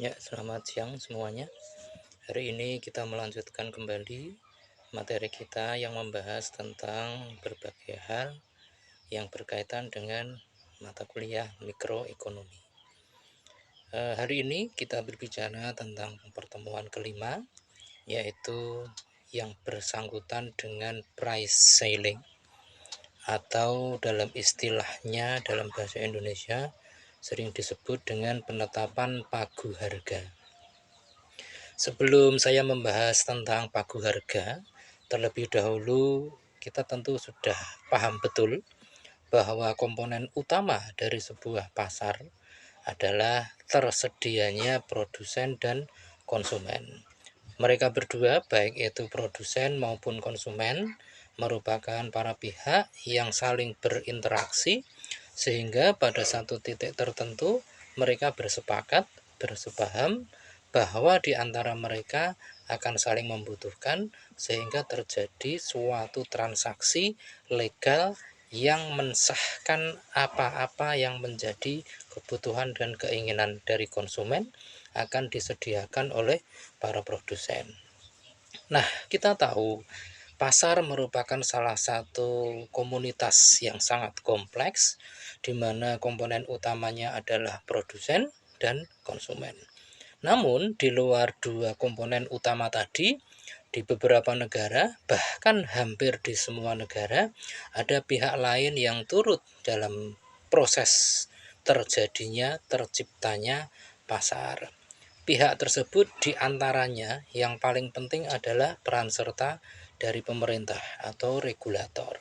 Ya, selamat siang semuanya. Hari ini kita melanjutkan kembali materi kita yang membahas tentang berbagai hal yang berkaitan dengan mata kuliah mikroekonomi. Hari ini kita berbicara tentang pertemuan kelima, yaitu yang bersangkutan dengan price ceiling atau dalam istilahnya dalam bahasa Indonesia sering disebut dengan penetapan pagu harga. Sebelum saya membahas tentang pagu harga, terlebih dahulu kita tentu sudah paham betul bahwa komponen utama dari sebuah pasar adalah tersedianya produsen dan konsumen. Mereka berdua, baik itu produsen maupun konsumen, merupakan para pihak yang saling berinteraksi sehingga pada satu titik tertentu mereka bersepaham bahwa di antara mereka akan saling membutuhkan sehingga terjadi suatu transaksi legal yang mensahkan apa-apa yang menjadi kebutuhan dan keinginan dari konsumen akan disediakan oleh para produsen. Nah, kita tahu pasar merupakan salah satu komunitas yang sangat kompleks di mana komponen utamanya adalah produsen dan konsumen. Namun, di luar dua komponen utama tadi, di beberapa negara, bahkan hampir di semua negara, ada pihak lain yang turut dalam proses terciptanya pasar. Pihak tersebut diantaranya yang paling penting adalah peran serta dari pemerintah atau regulator.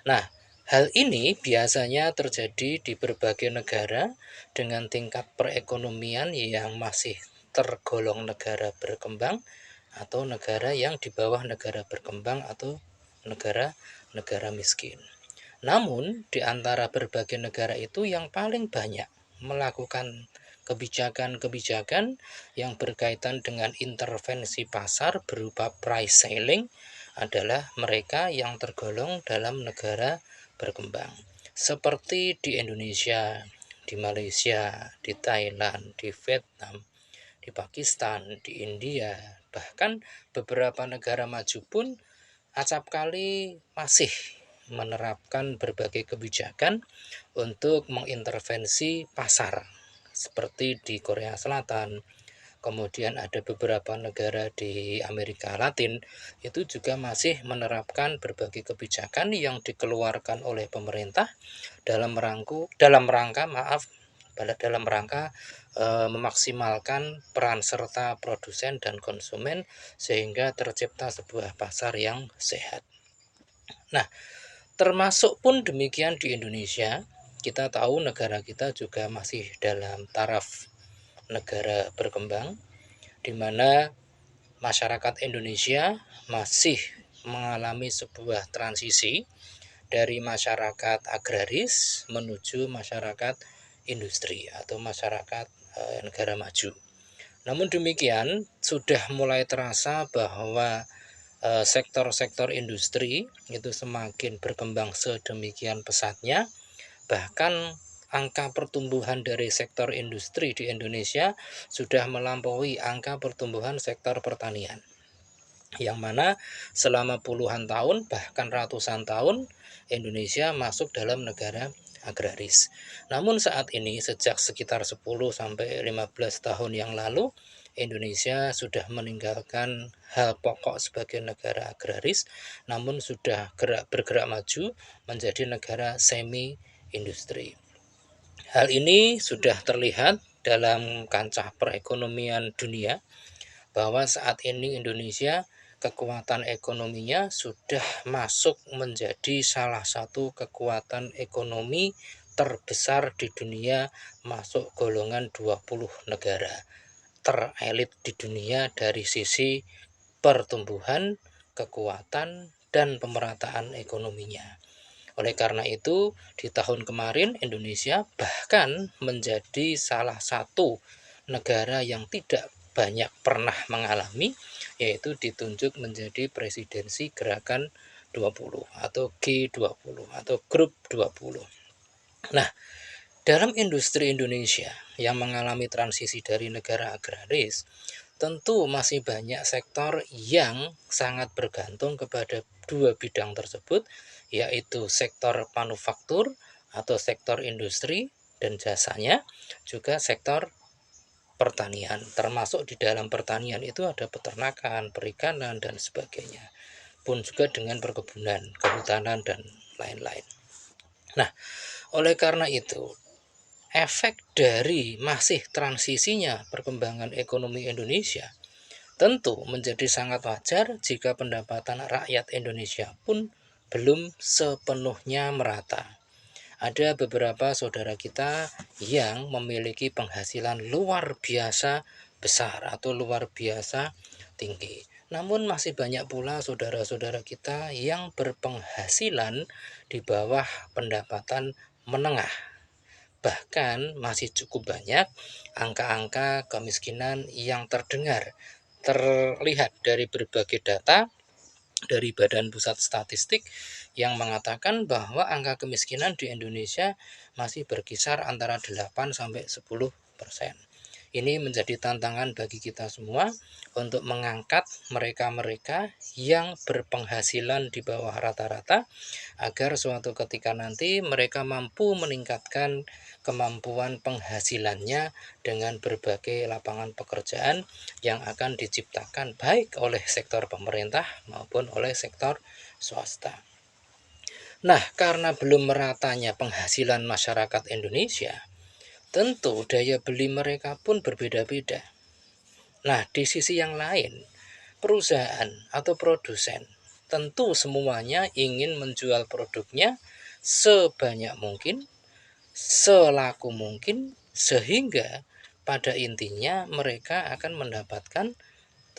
Nah, hal ini biasanya terjadi di berbagai negara dengan tingkat perekonomian yang masih tergolong negara berkembang atau negara yang di bawah negara berkembang atau negara miskin. Namun, di antara berbagai negara itu yang paling banyak melakukan kebijakan-kebijakan yang berkaitan dengan intervensi pasar berupa price ceiling adalah mereka yang tergolong dalam negara berkembang. Seperti di Indonesia, di Malaysia, di Thailand, di Vietnam, di Pakistan, di India, bahkan beberapa negara maju pun acap kali masih menerapkan berbagai kebijakan untuk mengintervensi pasar seperti di Korea Selatan. Kemudian ada beberapa negara di Amerika Latin itu juga masih menerapkan berbagai kebijakan yang dikeluarkan oleh pemerintah dalam rangka memaksimalkan peran serta produsen dan konsumen sehingga tercipta sebuah pasar yang sehat. Nah, termasuk pun demikian di Indonesia, kita tahu negara kita juga masih dalam taraf negara berkembang, di mana masyarakat Indonesia masih mengalami sebuah transisi dari masyarakat agraris menuju masyarakat industri atau masyarakat negara maju. Namun demikian, sudah mulai terasa bahwa sektor-sektor industri itu semakin berkembang sedemikian pesatnya, bahkan angka pertumbuhan dari sektor industri di Indonesia sudah melampaui angka pertumbuhan sektor pertanian, yang mana selama puluhan tahun bahkan ratusan tahun Indonesia masuk dalam negara agraris. Namun saat ini sejak sekitar 10-15 tahun yang lalu Indonesia sudah meninggalkan hal pokok sebagai negara agraris, namun sudah bergerak maju menjadi negara semi industri. Hal ini sudah terlihat dalam kancah perekonomian dunia bahwa saat ini Indonesia kekuatan ekonominya sudah masuk menjadi salah satu kekuatan ekonomi terbesar di dunia, masuk golongan 20 negara terelit di dunia dari sisi pertumbuhan, kekuatan, dan pemerataan ekonominya. Oleh karena itu, di tahun kemarin Indonesia bahkan menjadi salah satu negara yang tidak banyak pernah mengalami, yaitu ditunjuk menjadi presidensi gerakan 20 atau G20 atau grup 20. Nah, Dalam industri Indonesia yang mengalami transisi dari negara agraris, tentu masih banyak sektor yang sangat bergantung kepada dua bidang tersebut, yaitu sektor manufaktur atau sektor industri dan jasanya, juga sektor pertanian. Termasuk di dalam pertanian itu ada peternakan, perikanan, dan sebagainya. Pun juga dengan perkebunan, kehutanan, dan lain-lain. Nah, oleh karena itu, efek dari masih transisinya perkembangan ekonomi Indonesia tentu menjadi sangat wajar jika pendapatan rakyat Indonesia pun belum sepenuhnya merata. Ada beberapa saudara kita yang memiliki penghasilan luar biasa besar atau luar biasa tinggi. Namun masih banyak pula saudara-saudara kita yang berpenghasilan di bawah pendapatan menengah. Bahkan masih cukup banyak angka-angka kemiskinan yang terlihat dari berbagai data dari Badan Pusat Statistik yang mengatakan bahwa angka kemiskinan di Indonesia masih berkisar antara 8 sampai 10%. Ini menjadi tantangan bagi kita semua untuk mengangkat mereka-mereka yang berpenghasilan di bawah rata-rata agar suatu ketika nanti mereka mampu meningkatkan kemampuan penghasilannya dengan berbagai lapangan pekerjaan yang akan diciptakan baik oleh sektor pemerintah maupun oleh sektor swasta. Nah, karena belum meratanya penghasilan masyarakat Indonesia, tentu daya beli mereka pun berbeda-beda. Nah, di sisi yang lain, perusahaan atau produsen tentu semuanya ingin menjual produknya sebanyak mungkin, selaku mungkin, sehingga pada intinya mereka akan mendapatkan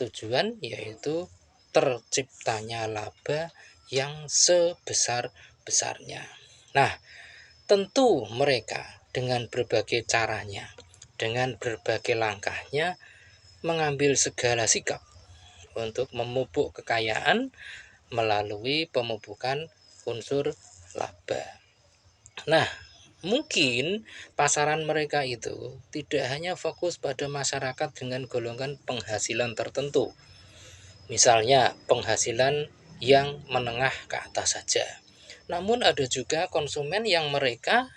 tujuan, yaitu terciptanya laba yang sebesar-besarnya. Nah, tentu mereka dengan berbagai caranya, dengan berbagai langkahnya mengambil segala sikap untuk memupuk kekayaan melalui pemupukan unsur laba. Nah, mungkin pasaran mereka itu tidak hanya fokus pada masyarakat dengan golongan penghasilan tertentu. Misalnya penghasilan yang menengah ke atas saja. Namun ada juga konsumen yang mereka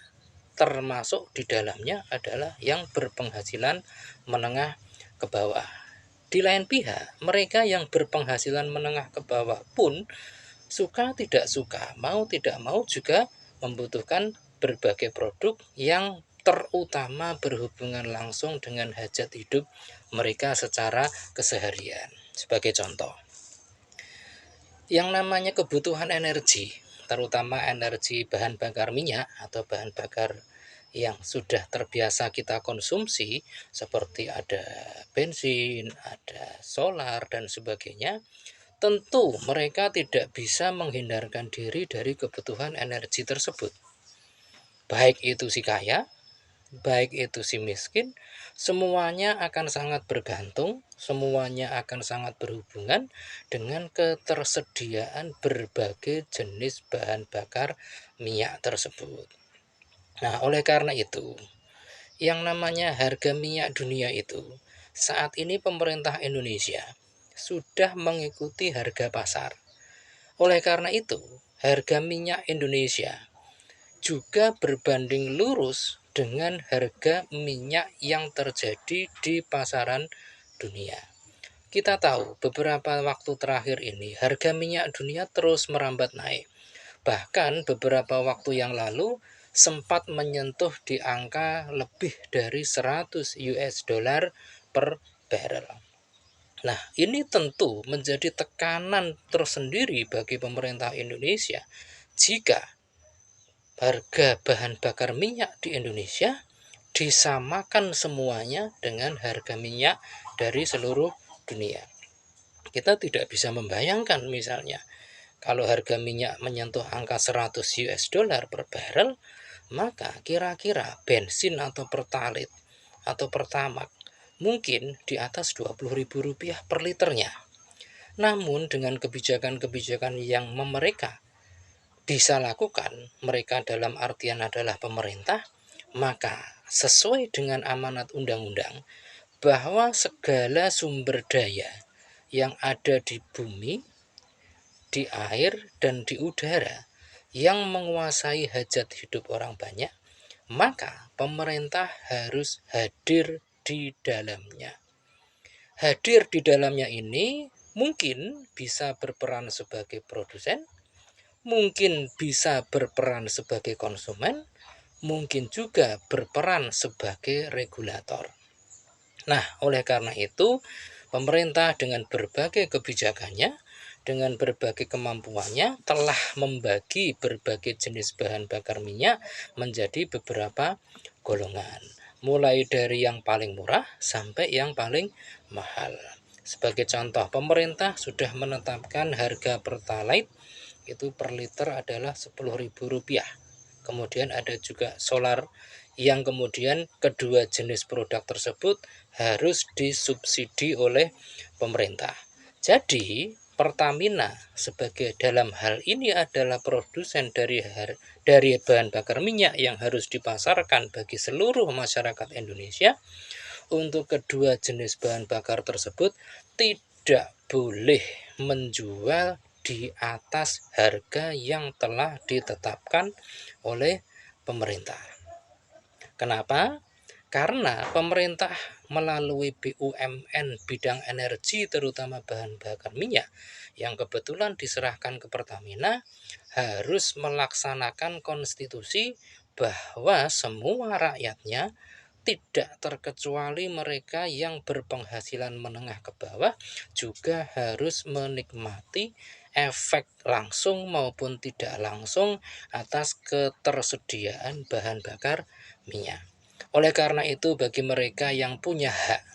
termasuk di dalamnya adalah yang berpenghasilan menengah ke bawah. Di lain pihak, mereka yang berpenghasilan menengah ke bawah pun suka tidak suka, mau tidak mau juga membutuhkan berbagai produk yang terutama berhubungan langsung dengan hajat hidup mereka secara keseharian. Sebagai contoh, yang namanya kebutuhan energi, terutama energi bahan bakar minyak atau bahan bakar yang sudah terbiasa kita konsumsi, seperti ada bensin, ada solar, dan sebagainya. Tentu mereka tidak bisa menghindarkan diri dari kebutuhan energi tersebut. Baik itu si kaya, baik itu si miskin, semuanya akan sangat bergantung, semuanya akan sangat berhubungan dengan ketersediaan berbagai jenis bahan bakar minyak tersebut. Nah, oleh karena itu, yang namanya harga minyak dunia itu, saat ini pemerintah Indonesia sudah mengikuti harga pasar. Oleh karena itu, harga minyak Indonesia juga berbanding lurus dengan harga minyak yang terjadi di pasaran dunia. Kita tahu beberapa waktu terakhir ini harga minyak dunia terus merambat naik. Bahkan beberapa waktu yang lalu sempat menyentuh di angka lebih dari 100 US dollar per barrel. Nah, ini tentu menjadi tekanan tersendiri bagi pemerintah Indonesia jika harga bahan bakar minyak di Indonesia disamakan semuanya dengan harga minyak dari seluruh dunia. Kita tidak bisa membayangkan misalnya kalau harga minyak menyentuh angka 100 US dollar per barrel, maka kira-kira bensin atau pertalite atau pertamax mungkin di atas Rp20.000 per liternya. Namun dengan kebijakan-kebijakan yang mereka bisa lakukan, mereka dalam artian adalah pemerintah, Maka sesuai dengan amanat undang-undang bahwa segala sumber daya yang ada di bumi, di air, dan di udara yang menguasai hajat hidup orang banyak, maka pemerintah harus hadir di dalamnya. Hadir di dalamnya ini mungkin bisa berperan sebagai produsen, mungkin bisa berperan sebagai konsumen, mungkin juga berperan sebagai regulator. Nah, oleh karena itu, pemerintah dengan berbagai kebijakannya, dengan berbagai kemampuannya, telah membagi berbagai jenis bahan bakar minyak menjadi beberapa golongan. Mulai dari yang paling murah sampai yang paling mahal. Sebagai contoh, pemerintah sudah menetapkan harga Pertalite itu per liter adalah Rp10.000. Kemudian ada juga solar yang kemudian kedua jenis produk tersebut harus disubsidi oleh pemerintah. Jadi Pertamina sebagai dalam hal ini adalah produsen dari bahan bakar minyak yang harus dipasarkan bagi seluruh masyarakat Indonesia. Untuk kedua jenis bahan bakar tersebut tidak boleh menjual di atas harga yang telah ditetapkan oleh pemerintah. Kenapa? Karena pemerintah melalui BUMN bidang energi terutama bahan bakar minyak yang kebetulan diserahkan ke Pertamina harus melaksanakan konstitusi bahwa semua rakyatnya tidak terkecuali mereka yang berpenghasilan menengah ke bawah juga harus menikmati efek langsung maupun tidak langsung atas ketersediaan bahan bakar minyak. Oleh karena itu, bagi mereka yang punya hak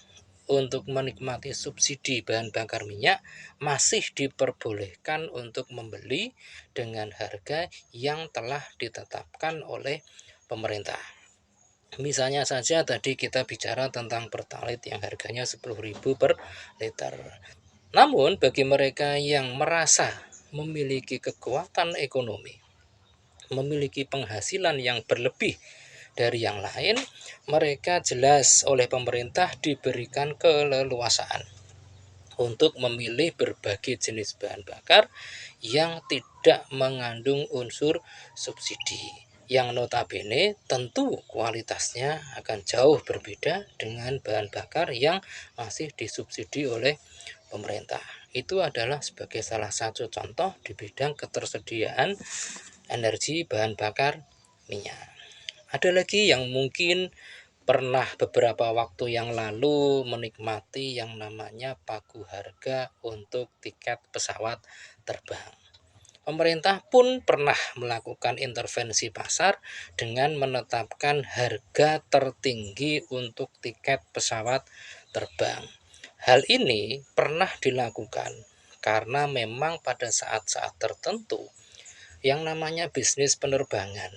untuk menikmati subsidi bahan bakar minyak masih diperbolehkan untuk membeli dengan harga yang telah ditetapkan oleh pemerintah. Misalnya saja tadi kita bicara tentang Pertalite yang harganya Rp10.000 per liter. Namun bagi mereka yang merasa memiliki kekuatan ekonomi, memiliki penghasilan yang berlebih dari yang lain, mereka jelas oleh pemerintah diberikan keleluasaan untuk memilih berbagai jenis bahan bakar yang tidak mengandung unsur subsidi, yang notabene tentu kualitasnya akan jauh berbeda dengan bahan bakar yang masih disubsidi oleh pemerintah. Itu adalah sebagai salah satu contoh di bidang ketersediaan energi bahan bakar minyak. Ada lagi yang mungkin pernah beberapa waktu yang lalu menikmati yang namanya pagu harga untuk tiket pesawat terbang. Pemerintah pun pernah melakukan intervensi pasar dengan menetapkan harga tertinggi untuk tiket pesawat terbang. Hal ini pernah dilakukan karena memang pada saat-saat tertentu yang namanya bisnis penerbangan,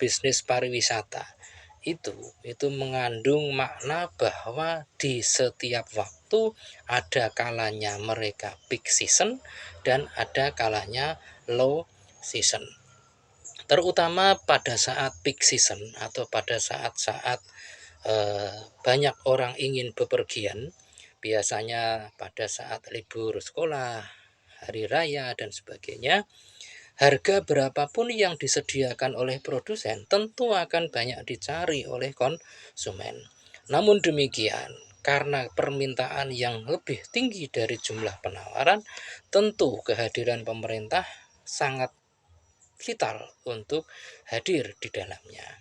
bisnis pariwisata itu mengandung makna bahwa di setiap waktu ada kalanya mereka peak season dan ada kalanya low season. Terutama pada saat peak season atau pada saat-saat banyak orang ingin bepergian, biasanya pada saat libur sekolah, hari raya dan sebagainya. Harga berapapun yang disediakan oleh produsen tentu akan banyak dicari oleh konsumen. Namun demikian, karena permintaan yang lebih tinggi dari jumlah penawaran, tentu kehadiran pemerintah sangat vital untuk hadir di dalamnya.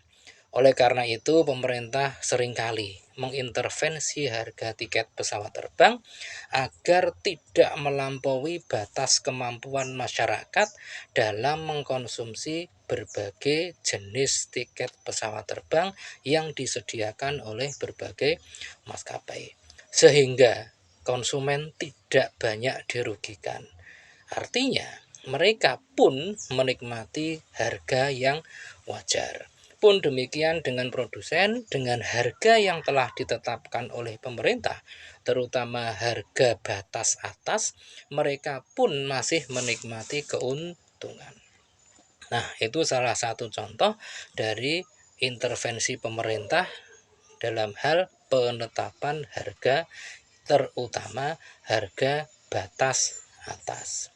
Oleh karena itu, pemerintah seringkali mengintervensi harga tiket pesawat terbang agar tidak melampaui batas kemampuan masyarakat dalam mengkonsumsi berbagai jenis tiket pesawat terbang yang disediakan oleh berbagai maskapai. Sehingga konsumen tidak banyak dirugikan. Artinya, mereka pun menikmati harga yang wajar. Pun demikian dengan produsen, dengan harga yang telah ditetapkan oleh pemerintah, terutama harga batas atas, mereka pun masih menikmati keuntungan. Nah, itu salah satu contoh dari intervensi pemerintah dalam hal penetapan harga, terutama harga batas atas.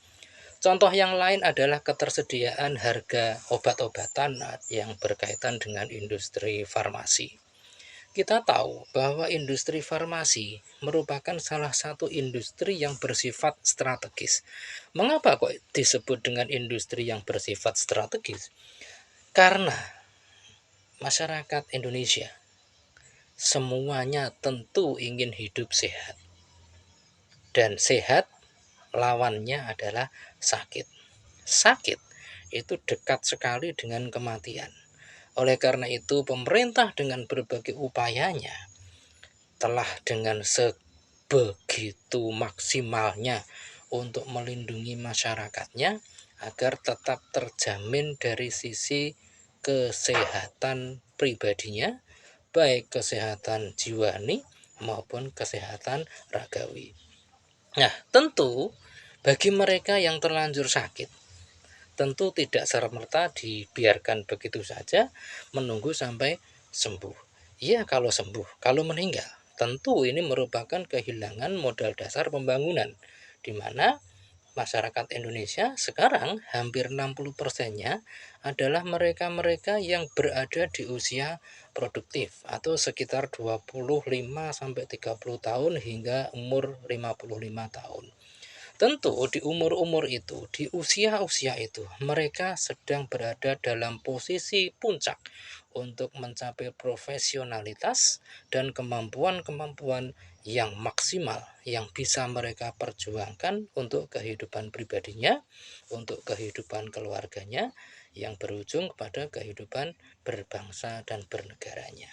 Contoh yang lain adalah ketersediaan harga obat-obatan yang berkaitan dengan industri farmasi. Kita tahu bahwa industri farmasi merupakan salah satu industri yang bersifat strategis. Mengapa kok disebut dengan industri yang bersifat strategis? Karena masyarakat Indonesia semuanya tentu ingin hidup sehat. Dan sehat lawannya adalah sakit. Sakit itu dekat sekali dengan kematian. Oleh karena itu, pemerintah dengan berbagai upayanya telah dengan sebegitu maksimalnya untuk melindungi masyarakatnya agar tetap terjamin dari sisi kesehatan pribadinya, baik kesehatan jiwani maupun kesehatan ragawi. Nah, tentu bagi mereka yang terlanjur sakit, tentu tidak serta-merta dibiarkan begitu saja menunggu sampai sembuh. Iya, kalau sembuh, kalau meninggal, tentu ini merupakan kehilangan modal dasar pembangunan, di mana masyarakat Indonesia sekarang hampir 60%-nya adalah mereka-mereka yang berada di usia produktif atau sekitar 25 sampai 30 tahun hingga umur 55 tahun. Tentu di umur-umur itu, di usia-usia itu, mereka sedang berada dalam posisi puncak untuk mencapai profesionalitas dan kemampuan-kemampuan yang maksimal yang bisa mereka perjuangkan untuk kehidupan pribadinya, untuk kehidupan keluarganya, yang berujung kepada kehidupan berbangsa dan bernegaranya.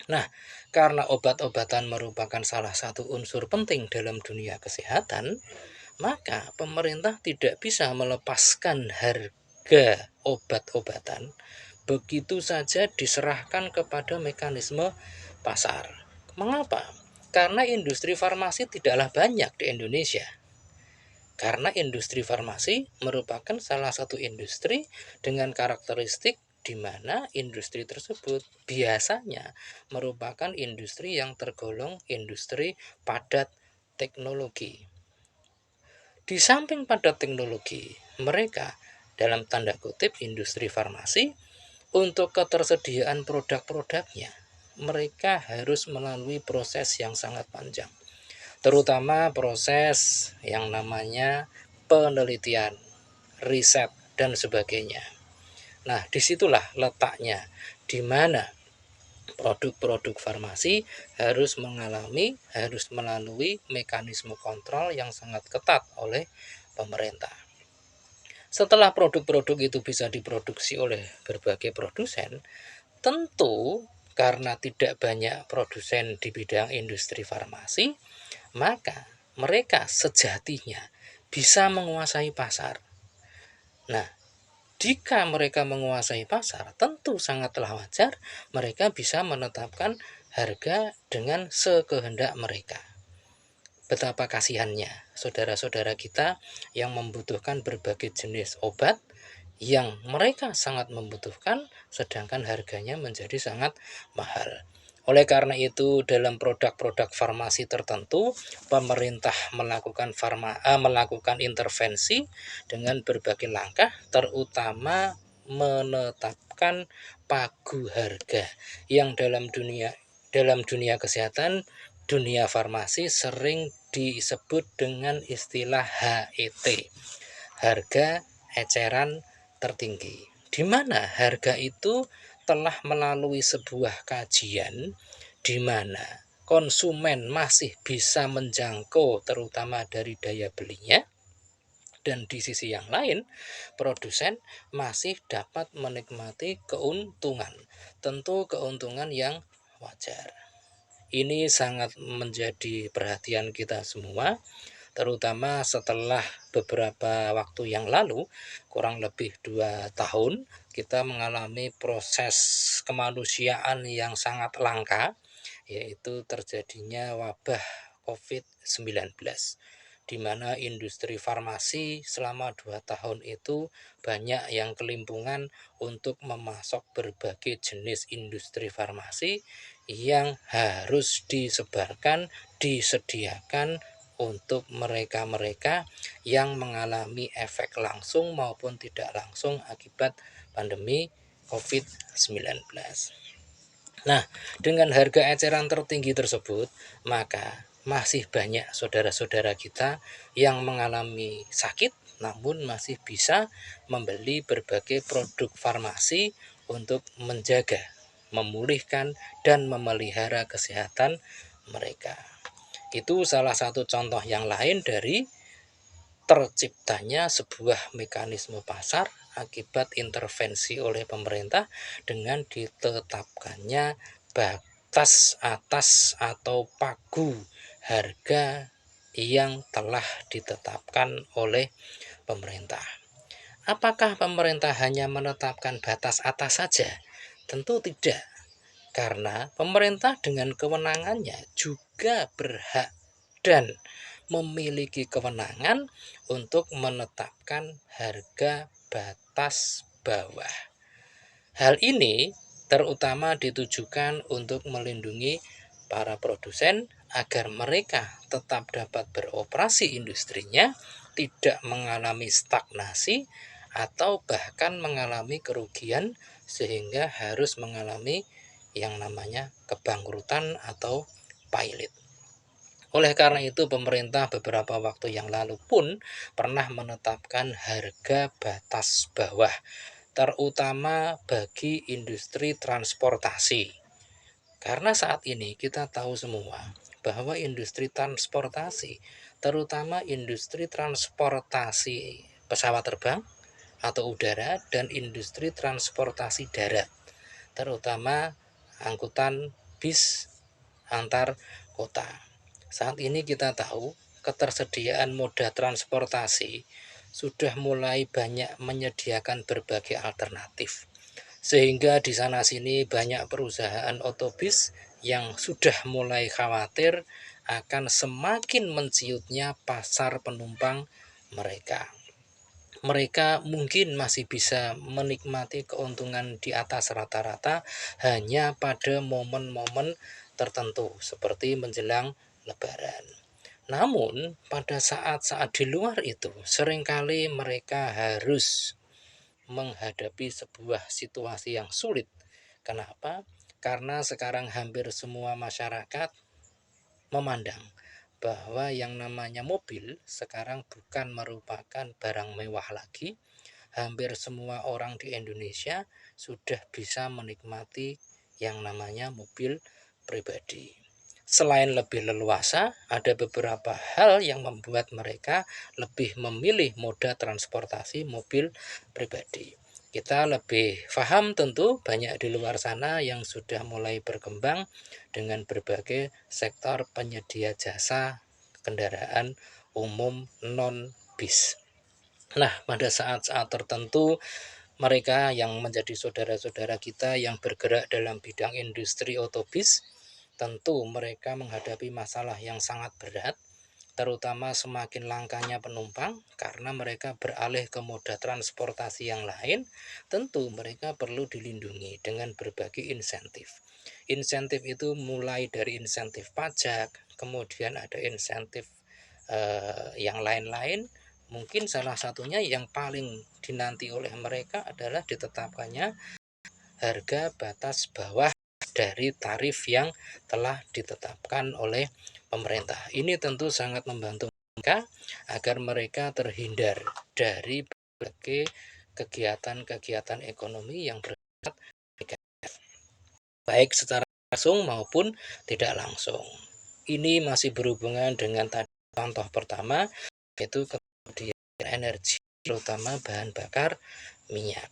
Nah, karena obat-obatan merupakan salah satu unsur penting dalam dunia kesehatan, maka pemerintah tidak bisa melepaskan harga obat-obatan begitu saja diserahkan kepada mekanisme pasar. Mengapa? Karena industri farmasi tidaklah banyak di Indonesia. Karena industri farmasi merupakan salah satu industri dengan karakteristik di mana industri tersebut biasanya merupakan industri yang tergolong industri padat teknologi. Di samping padat teknologi, mereka dalam tanda kutip industri farmasi untuk ketersediaan produk-produknya, mereka harus melalui proses yang sangat panjang. Terutama proses yang namanya penelitian, riset, dan sebagainya. Nah, disitulah letaknya, di mana produk-produk farmasi harus melalui mekanisme kontrol yang sangat ketat oleh pemerintah. Setelah produk-produk itu bisa diproduksi oleh berbagai produsen, tentu karena tidak banyak produsen di bidang industri farmasi, maka mereka sejatinya bisa menguasai pasar. Nah, jika mereka menguasai pasar, tentu sangatlah wajar mereka bisa menetapkan harga dengan sekehendak mereka. Betapa kasihannya saudara-saudara kita yang membutuhkan berbagai jenis obat yang mereka sangat membutuhkan, sedangkan harganya menjadi sangat mahal. Oleh karena itu, dalam produk-produk farmasi tertentu, pemerintah melakukan intervensi dengan berbagai langkah, terutama menetapkan pagu harga yang dalam dunia kesehatan, dunia farmasi sering disebut dengan istilah HET, harga eceran tertinggi, di mana harga itu telah melalui sebuah kajian di mana konsumen masih bisa menjangkau terutama dari daya belinya, dan di sisi yang lain produsen masih dapat menikmati keuntungan, tentu keuntungan yang wajar. Ini sangat menjadi perhatian kita semua, terutama setelah beberapa waktu yang lalu, kurang lebih 2 tahun, kita mengalami proses kemanusiaan yang sangat langka, yaitu terjadinya wabah COVID-19. di mana industri farmasi selama 2 tahun itu banyak yang kelimpungan untuk memasok berbagai jenis industri farmasi yang harus disebarkan, disediakan untuk mereka-mereka yang mengalami efek langsung maupun tidak langsung akibat pandemi COVID-19. Nah, dengan harga eceran tertinggi tersebut, maka masih banyak saudara-saudara kita yang mengalami sakit namun masih bisa membeli berbagai produk farmasi untuk menjaga, memulihkan, dan memelihara kesehatan mereka. Itu salah satu contoh yang lain dari terciptanya sebuah mekanisme pasar akibat intervensi oleh pemerintah dengan ditetapkannya batas atas atau pagu harga yang telah ditetapkan oleh pemerintah. Apakah pemerintah hanya menetapkan batas atas saja? Tentu tidak, karena pemerintah dengan kewenangannya juga berhak dan memiliki kewenangan untuk menetapkan harga batas bawah. Hal ini terutama ditujukan untuk melindungi para produsen agar mereka tetap dapat beroperasi industrinya, tidak mengalami stagnasi atau bahkan mengalami kerugian sehingga harus mengalami yang namanya kebangkrutan atau pilot. Oleh karena itu pemerintah beberapa waktu yang lalu pun pernah menetapkan harga batas bawah, terutama bagi industri transportasi. Karena saat ini kita tahu semua bahwa industri transportasi, terutama industri transportasi pesawat terbang atau udara dan industri transportasi darat, terutama angkutan bis antar kota. Saat ini kita tahu ketersediaan moda transportasi sudah mulai banyak menyediakan berbagai alternatif. Sehingga di sana sini banyak perusahaan otobus yang sudah mulai khawatir akan semakin menciutnya pasar penumpang mereka. Mereka mungkin masih bisa menikmati keuntungan di atas rata-rata hanya pada momen-momen tertentu seperti menjelang Lebaran. Namun pada saat-saat di luar itu seringkali mereka harus menghadapi sebuah situasi yang sulit. Kenapa? Karena sekarang hampir semua masyarakat memandang bahwa yang namanya mobil sekarang bukan merupakan barang mewah lagi. Hampir semua orang di Indonesia sudah bisa menikmati yang namanya mobil pribadi. Selain lebih leluasa, ada beberapa hal yang membuat mereka lebih memilih moda transportasi mobil pribadi. Kita lebih paham tentu banyak di luar sana yang sudah mulai berkembang dengan berbagai sektor penyedia jasa kendaraan umum non-bis. Nah, pada saat-saat tertentu mereka yang menjadi saudara-saudara kita yang bergerak dalam bidang industri otobus, tentu mereka menghadapi masalah yang sangat berat, terutama semakin langkanya penumpang karena mereka beralih ke moda transportasi yang lain. Tentu mereka perlu dilindungi dengan berbagai insentif. Insentif itu mulai dari insentif pajak, kemudian ada insentif yang lain-lain. Mungkin salah satunya yang paling dinanti oleh mereka adalah ditetapkannya harga batas bawah dari tarif yang telah ditetapkan oleh pemerintah. Ini tentu sangat membantu mereka agar mereka terhindar dari berbagai kegiatan-kegiatan ekonomi yang bersifat negatif, baik secara langsung maupun tidak langsung. Ini masih berhubungan dengan tadi contoh pertama, yaitu ketersediaan energi, terutama bahan bakar minyak.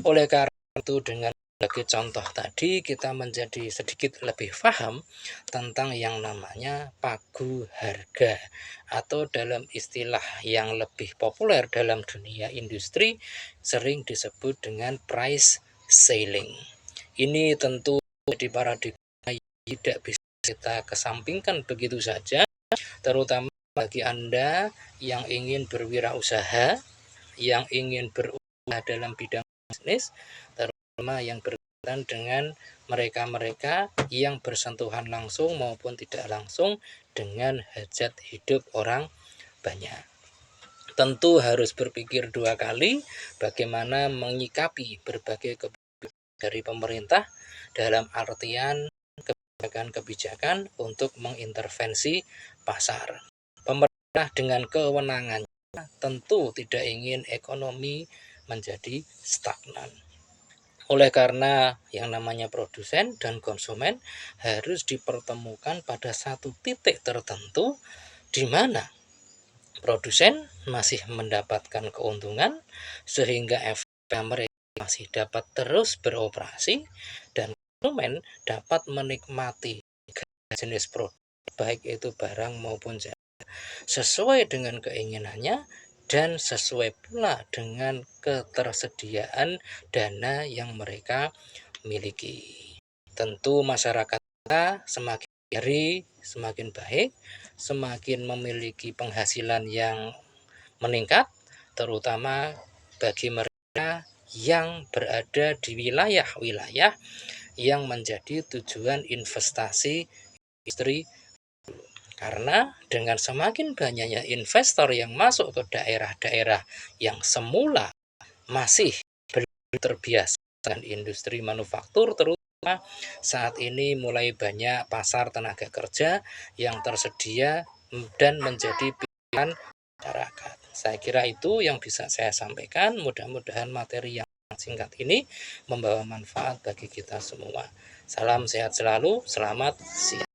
Oleh karena itu dengan sebagai contoh tadi kita menjadi sedikit lebih paham tentang yang namanya pagu harga atau dalam istilah yang lebih populer dalam dunia industri sering disebut dengan price ceiling. Ini tentu di paradigma tidak bisa kita kesampingkan begitu saja, terutama bagi Anda yang ingin berwirausaha, yang ingin berusaha dalam bidang bisnis, terutama yang berkaitan dengan mereka-mereka yang bersentuhan langsung maupun tidak langsung dengan hajat hidup orang banyak. Tentu harus berpikir dua kali bagaimana menyikapi berbagai kebijakan dari pemerintah dalam artian kebijakan-kebijakan untuk mengintervensi pasar. Pemerintah dengan kewenangannya tentu tidak ingin ekonomi menjadi stagnan. Oleh karena yang namanya produsen dan konsumen harus dipertemukan pada satu titik tertentu di mana produsen masih mendapatkan keuntungan sehingga efek mereka masih dapat terus beroperasi dan konsumen dapat menikmati jenis produk baik itu barang maupun jasa sesuai dengan keinginannya dan sesuai pula dengan ketersediaan dana yang mereka miliki. Tentu masyarakat kita semakin hari semakin baik, semakin memiliki penghasilan yang meningkat, terutama bagi mereka yang berada di wilayah-wilayah yang menjadi tujuan investasi industri. Karena dengan semakin banyaknya investor yang masuk ke daerah-daerah yang semula masih belum terbiasa dengan industri manufaktur, terutama saat ini mulai banyak pasar tenaga kerja yang tersedia dan menjadi pilihan masyarakat. Saya kira itu yang bisa saya sampaikan. Mudah-mudahan materi yang singkat ini membawa manfaat bagi kita semua. Salam sehat selalu, selamat siang.